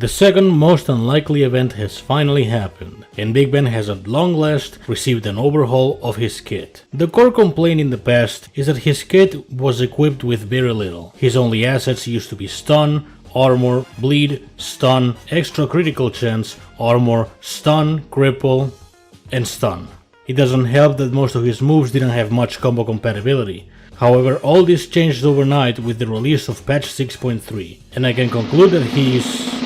The second most unlikely event has finally happened, and Big Ben has at long last received an overhaul of his kit. The core complaint in the past is that his kit was equipped with very little. His only assets used to be stun, armor, bleed, stun, extra critical chance, armor, stun, cripple, and stun. It doesn't help that most of his moves didn't have much combo compatibility. However, all this changed overnight with the release of patch 6.3, and I can conclude that he's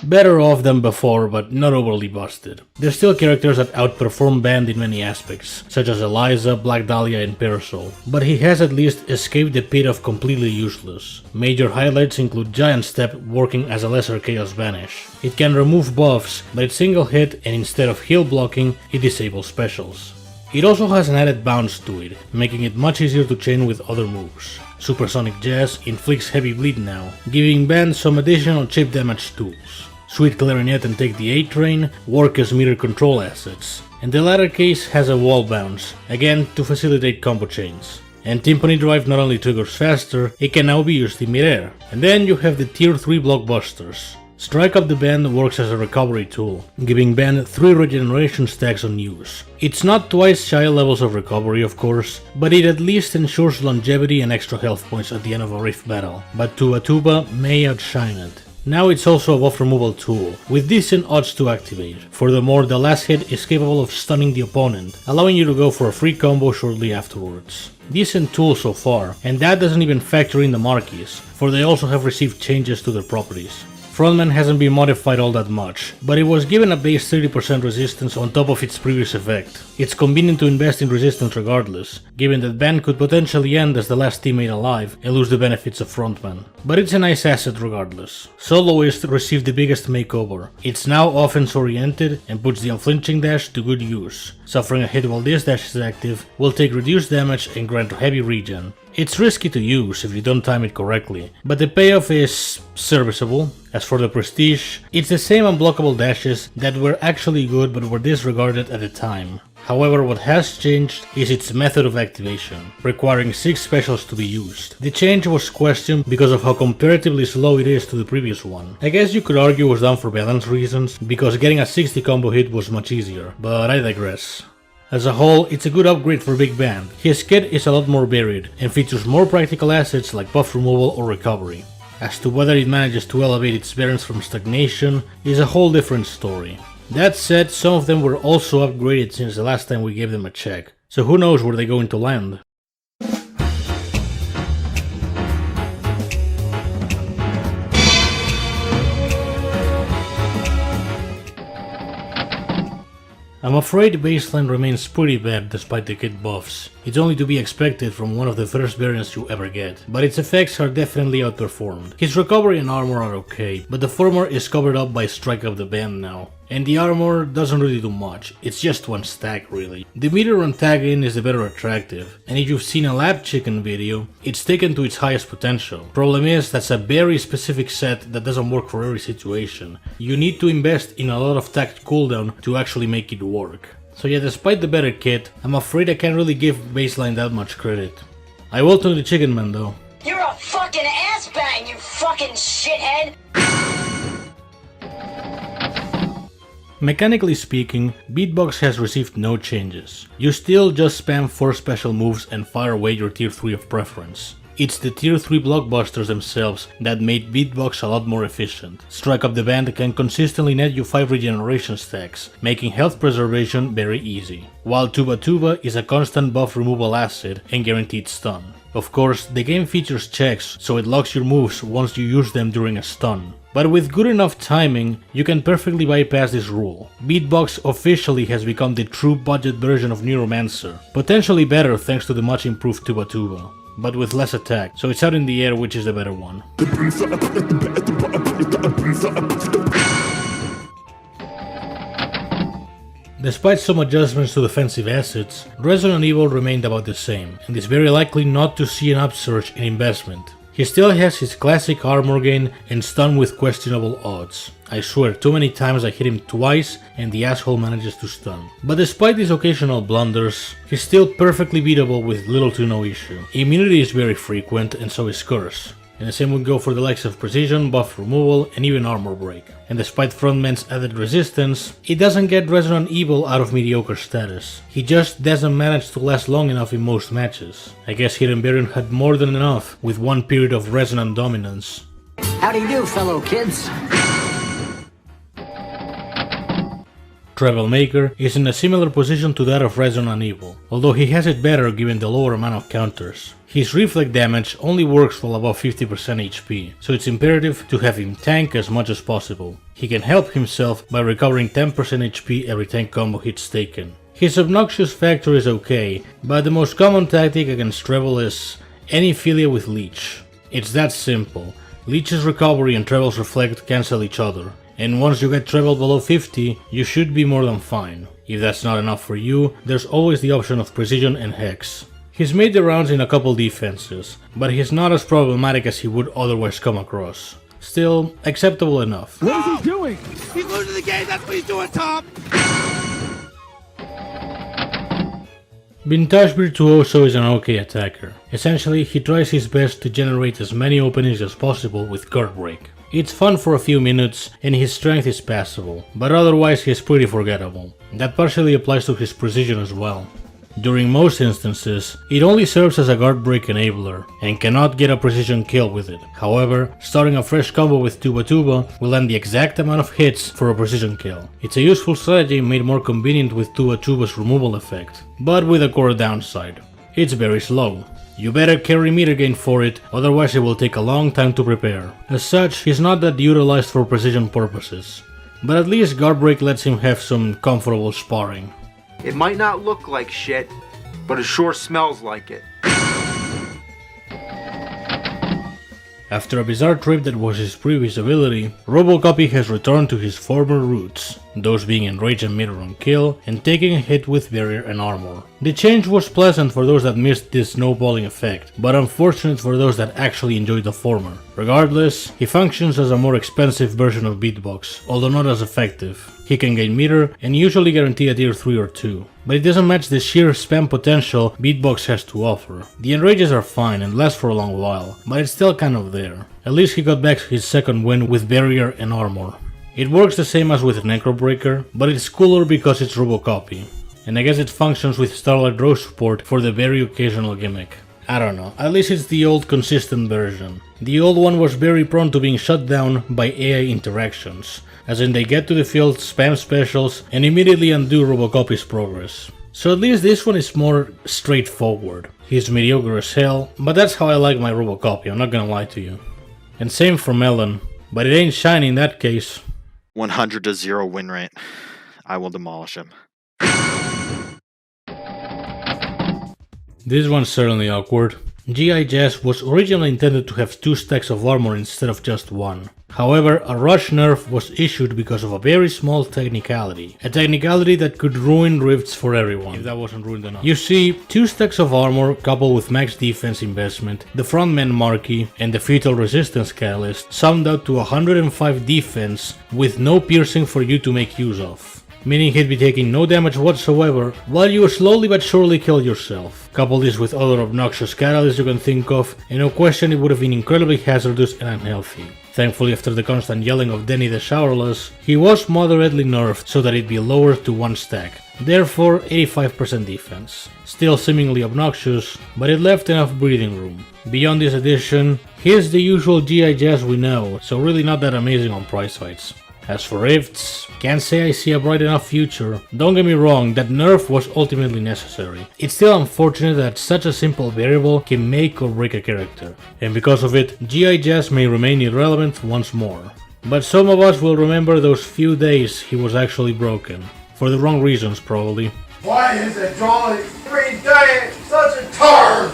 better off than before, but not overly busted. There's still characters that outperform Band in many aspects, such as Eliza, Black Dahlia and Parasol, but he has at least escaped the pit of completely useless. Major highlights include Giant Step working as a lesser Chaos Banish. It can remove buffs, but it's single hit and instead of heal blocking, it disables specials. It also has an added bounce to it, making it much easier to chain with other moves. Supersonic Jazz inflicts heavy bleed now, giving Band some additional chip damage tools. Sweet Clarinet and Take the A-Train work as meter control assets, and the latter case has a wall bounce, again to facilitate combo chains. And Timpani Drive not only triggers faster, it can now be used in midair. And then you have the tier 3 blockbusters. Strike Up the Band works as a recovery tool, giving Band 3 regeneration stacks on use. It's not twice shy levels of recovery of course, but it at least ensures longevity and extra health points at the end of a Rift battle, but Tuba Tuba may outshine it. Now it's also a buff removal tool, with decent odds to activate. Furthermore, the last hit is capable of stunning the opponent, allowing you to go for a free combo shortly afterwards. Decent tool so far, and that doesn't even factor in the marquees, for they also have received changes to their properties. Frontman hasn't been modified all that much, but it was given a base 30% resistance on top of its previous effect. It's convenient to invest in resistance regardless, given that Band could potentially end as the last teammate alive and lose the benefits of Frontman. But it's a nice asset regardless. Soloist received the biggest makeover. It's now offense oriented and puts the unflinching dash to good use. Suffering a hit while this dash is active will take reduced damage and grant heavy regen. It's risky to use if you don't time it correctly, but the payoff is serviceable. As for the prestige, it's the same unblockable dashes that were actually good but were disregarded at the time. However, what has changed is its method of activation, requiring 6 specials to be used. The change was questioned because of how comparatively slow it is to the previous one. I guess you could argue it was done for balance reasons, because getting a 60 combo hit was much easier, but I digress. As a whole, it's a good upgrade for Big Band. His kit is a lot more varied, and features more practical assets like buff removal or recovery. As to whether it manages to elevate its variants from stagnation is a whole different story. That said, some of them were also upgraded since the last time we gave them a check, so who knows where they're going to land. I'm afraid Bassline remains pretty bad despite the kit buffs. It's only to be expected from one of the first variants you ever get, but its effects are definitely outperformed. His recovery and armor are okay, but the former is covered up by Strike Up the Band now. And the armor doesn't really do much, it's just one stack really. The meter on tag-in is the better attractive, and if you've seen a Lab Chicken video, it's taken to its highest potential. Problem is, that's a very specific set that doesn't work for every situation. You need to invest in a lot of tagged cooldown to actually make it work. So yeah, despite the better kit, I'm afraid I can't really give Bassline that much credit. I will to the Chicken Man though. You're a fucking ass bang, you fucking shithead! Mechanically speaking, Beatbox has received no changes. You still just spam 4 special moves and fire away your tier 3 of preference. It's the tier 3 blockbusters themselves that made Beatbox a lot more efficient. Strike Up the Band can consistently net you 5 regeneration stacks, making health preservation very easy. While Tuba Tuba is a constant buff removal asset and guaranteed stun. Of course, the game features checks, so it locks your moves once you use them during a stun. But with good enough timing, you can perfectly bypass this rule. Beatbox officially has become the true budget version of Neuromancer, potentially better thanks to the much improved Tuba Tuba, but with less attack, so it's out in the air which is the better one. Despite some adjustments to defensive assets, Resonant Evil remained about the same, and is very likely not to see an upsurge in investment. He still has his classic armor gain and stun with questionable odds. I swear, too many times I hit him twice and the asshole manages to stun. But despite these occasional blunders, he's still perfectly beatable with little to no issue. Immunity is very frequent and so is Curse. and the same would go for the likes of precision, buff removal, and even armor break. And despite Frontman's added resistance, it doesn't get Resonant Evil out of mediocre status. He just doesn't manage to last long enough in most matches. I guess Hidden Variant had more than enough with one period of Resonant dominance. How do you do, fellow kids? Treble Maker is in a similar position to that of Resonant Evil, although he has it better given the lower amount of counters. His reflect damage only works while above 50% HP, so it's imperative to have him tank as much as possible. He can help himself by recovering 10% HP every tank combo hits taken. His obnoxious factor is okay, but the most common tactic against Treble is any Philia with Leech. It's that simple. Leech's recovery and Treble's reflect cancel each other, and once you get Treble below 50, you should be more than fine. If that's not enough for you, there's always the option of Precision and Hex. He's made the rounds in a couple defenses, but he's not as problematic as he would otherwise come across. Still, acceptable enough. What is he doing? He's losing the game, that's what he's doing, Tom! Vintage Virtuoso is an okay attacker. Essentially, he tries his best to generate as many openings as possible with guard break. It's fun for a few minutes and his strength is passable, but otherwise he's pretty forgettable. That partially applies to his precision as well. During most instances, it only serves as a guard break enabler and cannot get a precision kill with it. However, starting a fresh combo with Tuba Tuba will land the exact amount of hits for a precision kill. It's a useful strategy made more convenient with Tuba Tuba's removal effect, but with a core downside. It's very slow. You better carry meter gain for it, otherwise it will take a long time to prepare. As such, he's not that utilized for precision purposes, but at least guard break lets him have some comfortable sparring. It might not look like shit, but it sure smells like it. After a bizarre trip that was his previous ability, Robocopy has returned to his former roots, those being enrage and meter on kill, and taking a hit with barrier and armor. The change was pleasant for those that missed this snowballing effect, but unfortunate for those that actually enjoyed the former. Regardless, he functions as a more expensive version of Beatbox, although not as effective. He can gain meter and usually guarantee a tier 3 or 2, but it doesn't match the sheer spam potential Beatbox has to offer. The enrages are fine and last for a long while, but it's still kind of there. At least he got back his second win with barrier and armor. It works the same as with Necrobreaker, but it's cooler because it's Robocopy, and I guess it functions with Starlight Rose support for the very occasional gimmick. I don't know, at least it's the old consistent version. The old one was very prone to being shut down by AI interactions, as in they get to the field, spam specials, and immediately undo Robocopy's progress. So at least this one is more straightforward. He's mediocre as hell, but that's how I like my Robocopy, I'm not gonna lie to you. And same for Melon, but it ain't shiny in that case. 100-0 win rate. I will demolish him. This one's certainly awkward. G.I. Jazz was originally intended to have 2 stacks of armor instead of just 1. However, a rush nerf was issued because of a very small technicality. A technicality that could ruin rifts for everyone, if that wasn't ruined enough. You see, 2 stacks of armor coupled with max defense investment, the frontman marquee, and the fetal resistance catalyst summed out to 105 defense with no piercing for you to make use of. Meaning he'd be taking no damage whatsoever, while you slowly but surely kill yourself. Couple this with other obnoxious catalysts you can think of, and no question it would have been incredibly hazardous and unhealthy. Thankfully, after the constant yelling of Denny the Showerless, he was moderately nerfed so that it'd be lowered to 1 stack, therefore 85% defense. Still seemingly obnoxious, but it left enough breathing room. Beyond this addition, here's the usual G.I. Jazz we know, so really not that amazing on prize fights. As for rifts, can't say I see a bright enough future. Don't get me wrong, that nerf was ultimately necessary. It's still unfortunate that such a simple variable can make or break a character, and because of it, G.I. Jazz may remain irrelevant once more. But some of us will remember those few days he was actually broken. For the wrong reasons, probably. Why is it drawing every day such a turn?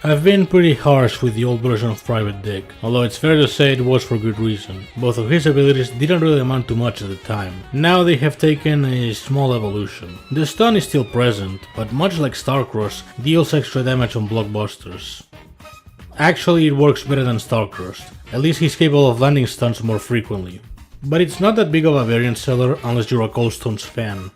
I've been pretty harsh with the old version of Private Dick, although it's fair to say it was for good reason. Both of his abilities didn't really amount to much at the time. Now they have taken a small evolution. The stun is still present, but much like Starcross, deals extra damage on blockbusters. Actually, it works better than Starcross. At least he's capable of landing stuns more frequently. But it's not that big of a variant seller unless you're a Coldstone fan.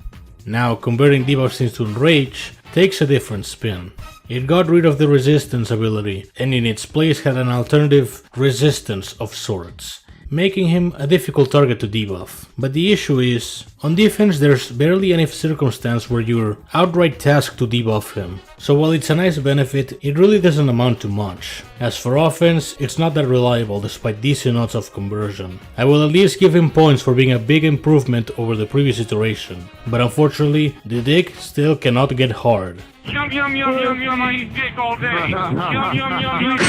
Now, converting debuffs into Enrage takes a different spin. It got rid of the resistance ability, and in its place had an alternative resistance of sorts, making him a difficult target to debuff. But the issue is, on defense there's barely any circumstance where you're outright tasked to debuff him, so while it's a nice benefit, it really doesn't amount to much. As for offense, it's not that reliable despite decent odds of conversion. I will at least give him points for being a big improvement over the previous iteration, but unfortunately, the dick still cannot get hard. Yum yum yum yum yum, I eat dick all day. Yum yum yum yum.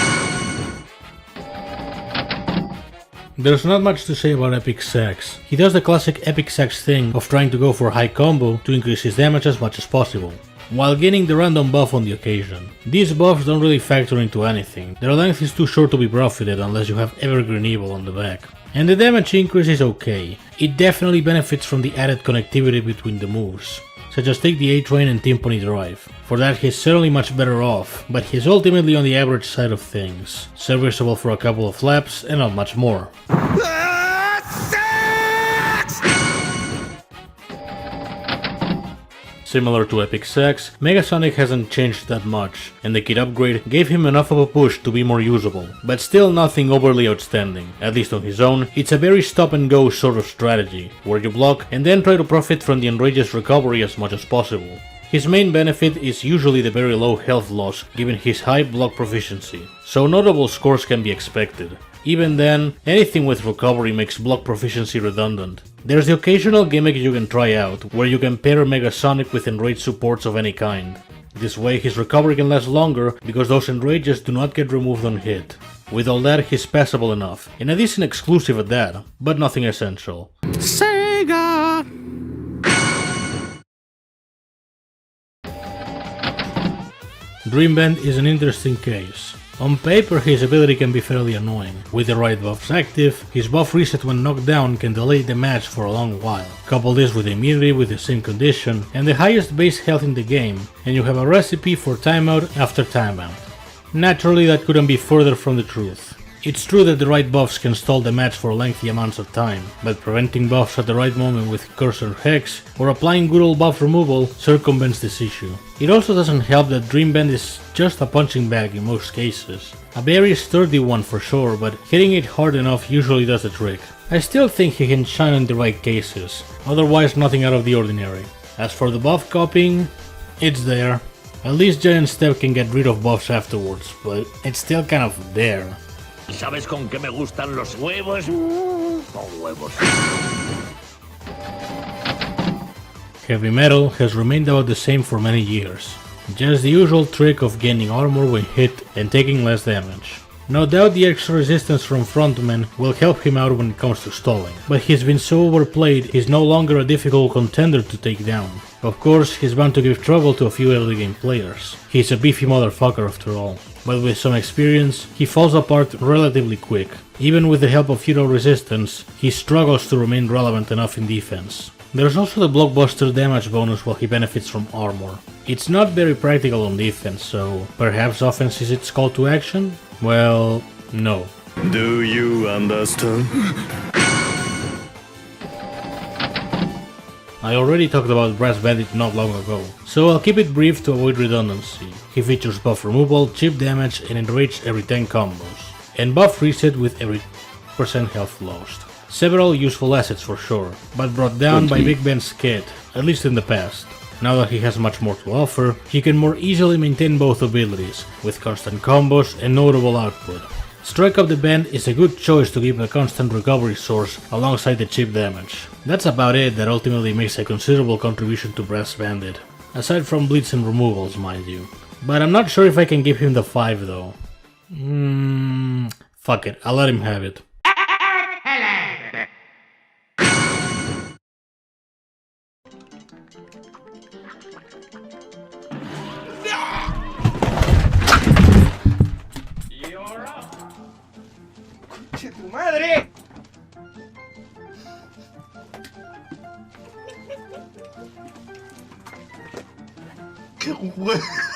There's not much to say about Epic Sax. He does the classic Epic Sax thing of trying to go for a high combo to increase his damage as much as possible, while getting the random buff on the occasion. These buffs don't really factor into anything, their length is too short to be profited unless you have Evergreen Evil on the back. And the damage increase is okay, it definitely benefits from the added connectivity between the moves, such as take the A-Train and Timpani Drive. For that he's certainly much better off, but he's ultimately on the average side of things, serviceable for a couple of laps and not much more. Similar to Epic Sax, Megasonic hasn't changed that much, and the kit upgrade gave him enough of a push to be more usable, but still nothing overly outstanding. At least on his own, it's a very stop and go sort of strategy, where you block and then try to profit from the Enrage's recovery as much as possible. His main benefit is usually the very low health loss given his high block proficiency, so notable scores can be expected. Even then, anything with recovery makes block proficiency redundant. There's the occasional gimmick you can try out, where you can pair Megasonic with enraged supports of any kind. This way his recovery can last longer, because those enrages do not get removed on hit. With all that, he's passable enough, and a decent exclusive at that, but nothing essential. Sega! Dreambend is an interesting case. On paper his ability can be fairly annoying. With the right buffs active, his buff reset when knocked down can delay the match for a long while. Couple this with immunity with the same condition and the highest base health in the game, and you have a recipe for timeout after timeout. Naturally that couldn't be further from the truth. It's true that the right buffs can stall the match for lengthy amounts of time, but preventing buffs at the right moment with cursor hex or applying good old buff removal circumvents this issue. It also doesn't help that Dreambend is just a punching bag in most cases. A very sturdy one for sure, but hitting it hard enough usually does the trick. I still think he can shine in the right cases, otherwise nothing out of the ordinary. As for the buff copying, it's there. At least Giant Step can get rid of buffs afterwards, but it's still kind of there. ¿Sabes con qué me gustan los huevos? Con huevos. Heavy Metal has remained about the same for many years. Just the usual trick of gaining armor when hit and taking less damage. No doubt the extra resistance from frontmen will help him out when it comes to stalling, but he's been so overplayed he's no longer a difficult contender to take down. Of course, he's bound to give trouble to a few early game players. He's a beefy motherfucker after all. But with some experience, he falls apart relatively quick. Even with the help of feudal resistance, he struggles to remain relevant enough in defense. There's also the blockbuster damage bonus while he benefits from armor. It's not very practical on defense, so perhaps offense is its call to action? Well, no. Do you understand? I already talked about Brass Bandit not long ago, so I'll keep it brief to avoid redundancy. He features buff removal, chip damage and enrage every 10 combos, and buff reset with every % health lost. Several useful assets for sure, but brought down by Big Ben's kit, at least in the past. Now that he has much more to offer, he can more easily maintain both abilities, with constant combos and notable output. Strike Up the Band is a good choice to give a constant recovery source alongside the chip damage. That's about it that ultimately makes a considerable contribution to Brass Bandit, aside from bleeds and removals, mind you. But I'm not sure if I can give him the 5 though. Fuck it, I'll let him have it. ¡Che tu madre! ¡Qué huevo!